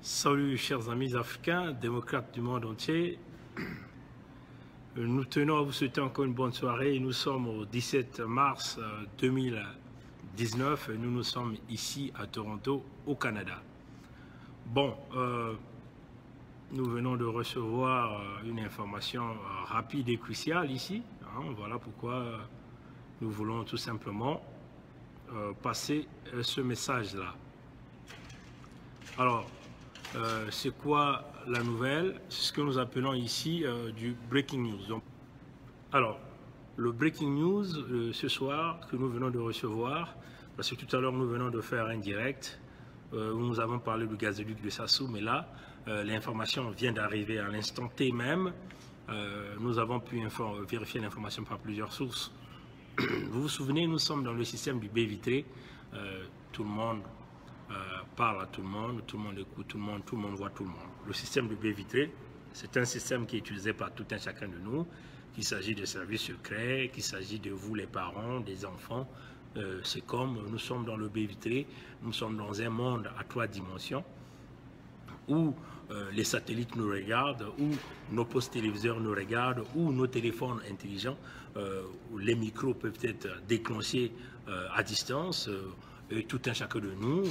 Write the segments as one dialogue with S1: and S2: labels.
S1: Salut chers amis africains, démocrates du monde entier. Nous tenons à vous souhaiter encore une bonne soirée. Nous sommes au 17 mars 2019 et nous sommes ici à Toronto, au Canada. Bon, nous venons de recevoir une information rapide et cruciale ici. Voilà pourquoi nous voulons tout simplement passer ce message-là. Alors, c'est quoi la nouvelle? C'est ce que nous appelons ici du breaking news. Donc, alors, le breaking news ce soir que nous venons de recevoir, parce que tout à l'heure nous venons de faire un direct où nous avons parlé du gazoduc de Sassou, mais là, l'information vient d'arriver à l'instant T même. Nous avons pu vérifier l'information par plusieurs sources. Vous vous souvenez, nous sommes dans le système du baie vitré. Tout le monde parle à tout le monde écoute tout le monde voit tout le monde. Le système de baie vitré, c'est un système qui est utilisé par tout un chacun de nous, qu'il s'agit de services secrets, qu'il s'agit de vous les parents, des enfants. C'est comme nous sommes dans le baie vitré, nous sommes dans un monde à 3 dimensions où les satellites nous regardent, où nos postes téléviseurs nous regardent, où nos téléphones intelligents, où les micros peuvent être déclenchés à distance. Et tout un chacun de nous,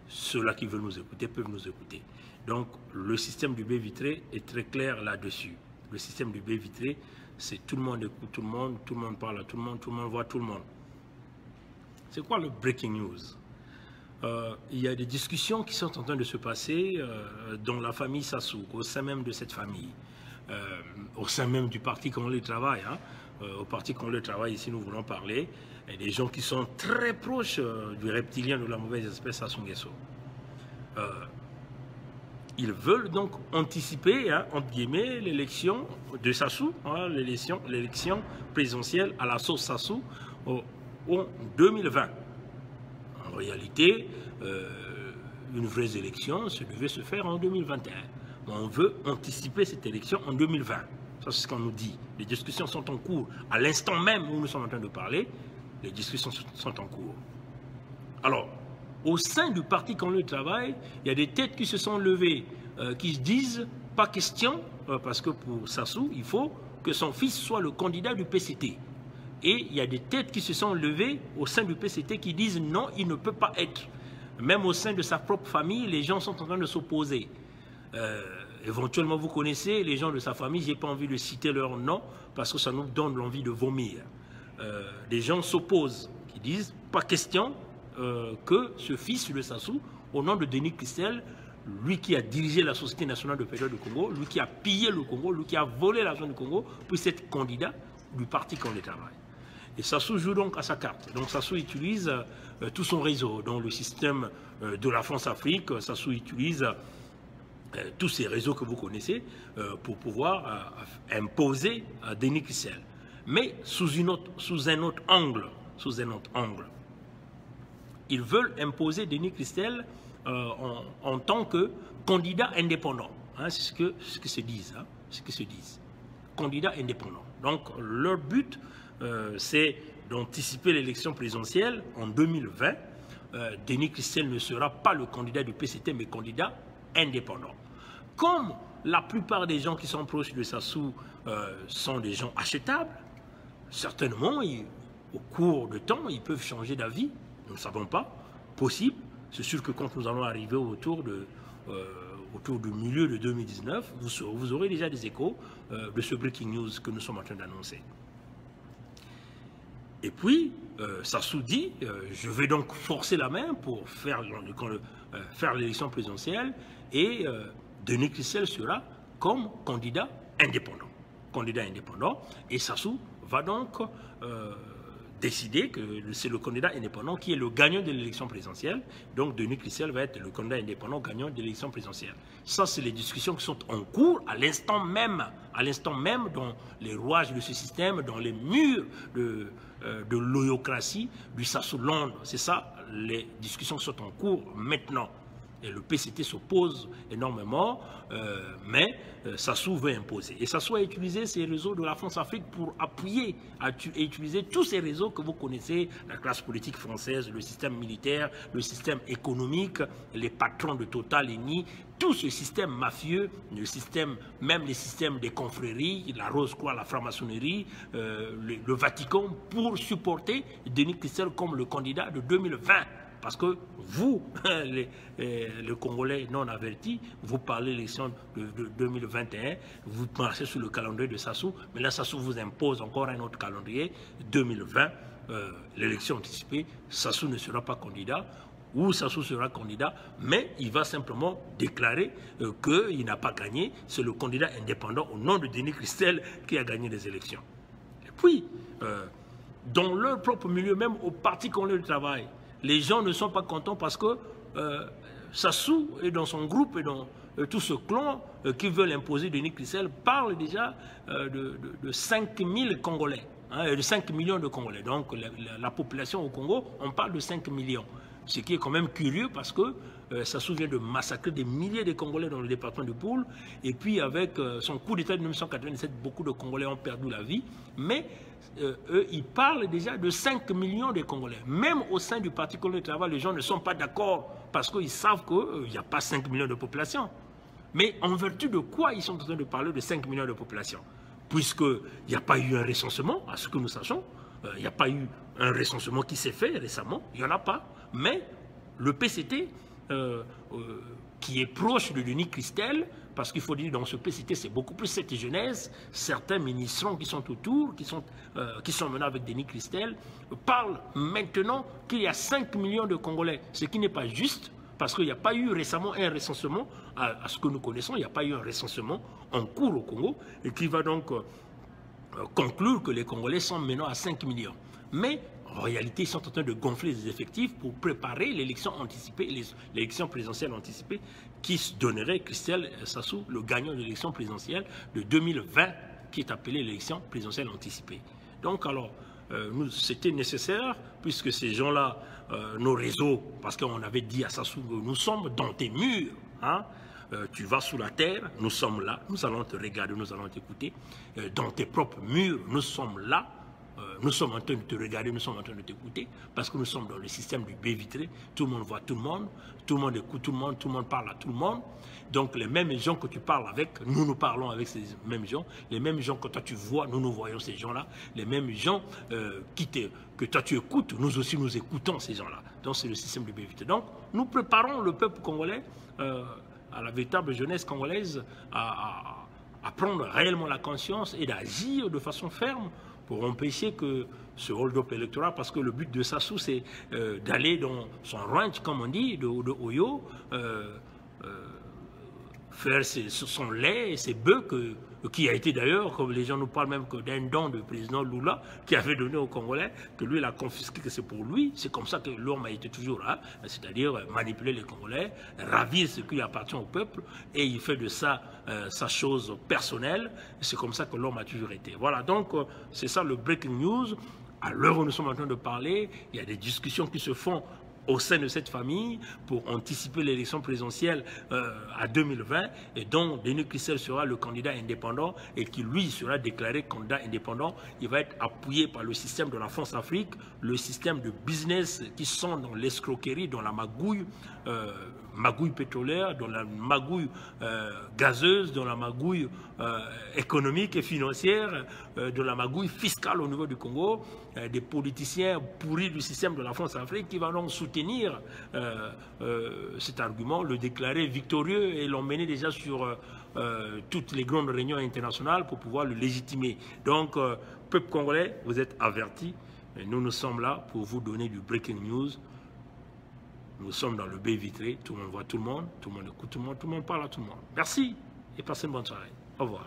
S1: ceux-là qui veulent nous écouter, peuvent nous écouter. Donc, le système du baie vitré est très clair là-dessus. Le système du baie vitré, c'est tout le monde écoute tout le monde parle à tout le monde voit tout le monde. C'est quoi le breaking news? Il y a des discussions qui sont en train de se passer dans la famille Sassou, au sein même de cette famille, au sein même du parti Congolais Travail. Au parti Congolais Travail, ici nous voulons parler, et des gens qui sont très proches du reptilien de la mauvaise espèce Sassou Nguesso. Ils veulent donc anticiper, entre guillemets, l'élection de Sassou, l'élection présidentielle à la sauce Sassou en 2020. En réalité, une vraie élection devait se faire en 2021. On veut anticiper cette élection en 2020. Ça, c'est ce qu'on nous dit. Les discussions sont en cours. À l'instant même où nous sommes en train de parler, les discussions sont en cours. Alors, au sein du Parti Congolais Travail, il y a des têtes qui se sont levées, qui se disent « pas question », parce que pour Sassou, il faut que son fils soit le candidat du PCT. Et il y a des têtes qui se sont levées au sein du PCT qui disent « non, il ne peut pas être ». Même au sein de sa propre famille, les gens sont en train de s'opposer. Éventuellement, vous connaissez les gens de sa famille, je n'ai pas envie de citer leur nom parce que ça nous donne l'envie de vomir. Des gens s'opposent, qui disent « pas question que ce fils de Sassou, au nom de Denis Christel, lui qui a dirigé la Société nationale de pétrole du Congo, lui qui a pillé le Congo, lui qui a volé l'argent du Congo, puisse être candidat du Parti Congolais Travail ». Et Sassou joue donc à sa carte. Donc Sassou utilise tout son réseau. Dans le système de la France-Afrique, Sassou utilise tous ces réseaux que vous connaissez pour pouvoir imposer Denis Christel. Mais sous un autre angle. Ils veulent imposer Denis Christel en tant que candidat indépendant. C'est ce que se disent. Candidat indépendant. Donc leur but, c'est d'anticiper l'élection présidentielle en 2020. Denis Christel ne sera pas le candidat du PCT, mais candidat indépendant. Comme la plupart des gens qui sont proches de Sassou sont des gens achetables, certainement, au cours de temps, ils peuvent changer d'avis. Nous ne savons pas. Possible. C'est sûr que quand nous allons arriver autour du milieu de 2019, vous aurez déjà des échos de ce breaking news que nous sommes en train d'annoncer. Et puis, Sassou dit, je vais donc forcer la main pour faire l'élection présidentielle et Denis Christel sera comme candidat indépendant. Et Sassou va donc décider que c'est le candidat indépendant qui est le gagnant de l'élection présidentielle. Donc Denis Christel va être le candidat indépendant gagnant de l'élection présidentielle. Ça, c'est les discussions qui sont en cours à l'instant même dans les rouages de ce système, dans les murs de l'oyocratie du Sassou Land. C'est ça, les discussions sont en cours maintenant. Et le PCT s'oppose énormément, mais Sassou veut imposer. Et Sassou a utilisé ces réseaux de la France-Afrique pour appuyer et utiliser tous ces réseaux que vous connaissez, la classe politique française, le système militaire, le système économique, les patrons de Total, Eni, tout ce système mafieux, même les systèmes des confréries, la Rose-Croix, la franc-maçonnerie, le Vatican, pour supporter Denis Christel comme le candidat de 2020. Parce que vous, les Congolais non avertis, vous parlez de l'élection de 2021, vous marchez sur le calendrier de Sassou, mais là Sassou vous impose encore un autre calendrier, 2020, l'élection anticipée, Sassou ne sera pas candidat, ou Sassou sera candidat, mais il va simplement déclarer qu'il n'a pas gagné, c'est le candidat indépendant au nom de Denis Christel qui a gagné les élections. Et puis, dans leur propre milieu, même au Parti congolais du travail, les gens ne sont pas contents parce que Sassou est dans son groupe et dans tout ce clan qui veulent imposer Denis Christel parle déjà de 5 000 Congolais, hein, de 5 millions de Congolais. Donc la population au Congo, on parle de 5 millions. Ce qui est quand même curieux parce que Sassou vient de massacrer des milliers de Congolais dans le département du Poul. Et puis avec son coup d'État de 1997, beaucoup de Congolais ont perdu la vie. Mais eux, ils parlent déjà de 5 millions de Congolais. Même au sein du Parti congolais du travail, les gens ne sont pas d'accord parce qu'ils savent qu'il n'y a pas 5 millions de population. Mais en vertu de quoi ils sont en train de parler de 5 millions de population? Puisqu'il n'y a pas eu un recensement, à ce que nous sachons. Il n'y a pas eu un recensement qui s'est fait récemment. Il n'y en a pas. Mais le PCT, qui est proche de Denis Christel, parce qu'il faut dire dans ce PCT, c'est beaucoup plus cette jeunesse, certains ministrants qui sont autour, qui sont menés avec Denis Christel, parlent maintenant qu'il y a 5 millions de Congolais, ce qui n'est pas juste, parce qu'il n'y a pas eu récemment un recensement, à ce que nous connaissons, il n'y a pas eu un recensement en cours au Congo, et qui va donc conclure que les Congolais sont maintenant à 5 millions. Mais en réalité, ils sont en train de gonfler les effectifs pour préparer l'élection anticipée, l'élection présidentielle anticipée, qui se donnerait Christel Sassou, le gagnant de l'élection présidentielle de 2020, qui est appelée l'élection présidentielle anticipée. Donc alors, c'était nécessaire, puisque ces gens-là, nos réseaux, parce qu'on avait dit à Sassou, nous sommes dans tes murs, hein, tu vas sous la terre, nous sommes là, nous allons te regarder, nous allons t'écouter, dans tes propres murs, nous sommes là, nous sommes en train de te regarder, nous sommes en train de t'écouter, parce que nous sommes dans le système du baie vitré, tout le monde voit tout le monde écoute tout le monde parle à tout le monde. Donc les mêmes gens que tu parles avec, nous parlons avec ces mêmes gens, les mêmes gens que toi tu vois, nous voyons ces gens-là, les mêmes gens que toi tu écoutes, nous aussi nous écoutons ces gens-là. Donc c'est le système du baie vitré. Donc nous préparons le peuple congolais à la véritable jeunesse congolaise à prendre réellement la conscience et d'agir de façon ferme pour empêcher que ce hold-up électoral, parce que le but de Sassou, c'est d'aller dans son ranch, comme on dit, de Oyo, faire son lait et ses bœufs, qui a été d'ailleurs, comme les gens nous parlent même d'un don du président Lula, qui avait donné aux Congolais, que lui, il a confisqué, que c'est pour lui. C'est comme ça que l'homme a été toujours là, c'est-à-dire manipuler les Congolais, ravir ce qui appartient au peuple, et il fait de ça sa chose personnelle. C'est comme ça que l'homme a toujours été. Voilà, donc c'est ça le breaking news. À l'heure où nous sommes en train de parler, il y a des discussions qui se font au sein de cette famille pour anticiper l'élection présidentielle à 2020 et dont Denis Christel sera le candidat indépendant et qui lui sera déclaré candidat indépendant. Il va être appuyé par le système de la France-Afrique, le système de business qui sont dans l'escroquerie, dans la magouille pétrolière, dans la magouille gazeuse, dans la magouille économique et financière, dans la magouille fiscale au niveau du Congo, des politiciens pourris du système de la France-Afrique qui vont donc soutenir cet argument, le déclarer victorieux et l'emmener déjà sur toutes les grandes réunions internationales pour pouvoir le légitimer. Donc, peuple congolais, vous êtes avertis, nous sommes là pour vous donner du breaking news. Nous sommes dans le baie vitré, tout le monde voit tout le monde écoute tout le monde parle à tout le monde. Merci et passez une bonne soirée. Au revoir.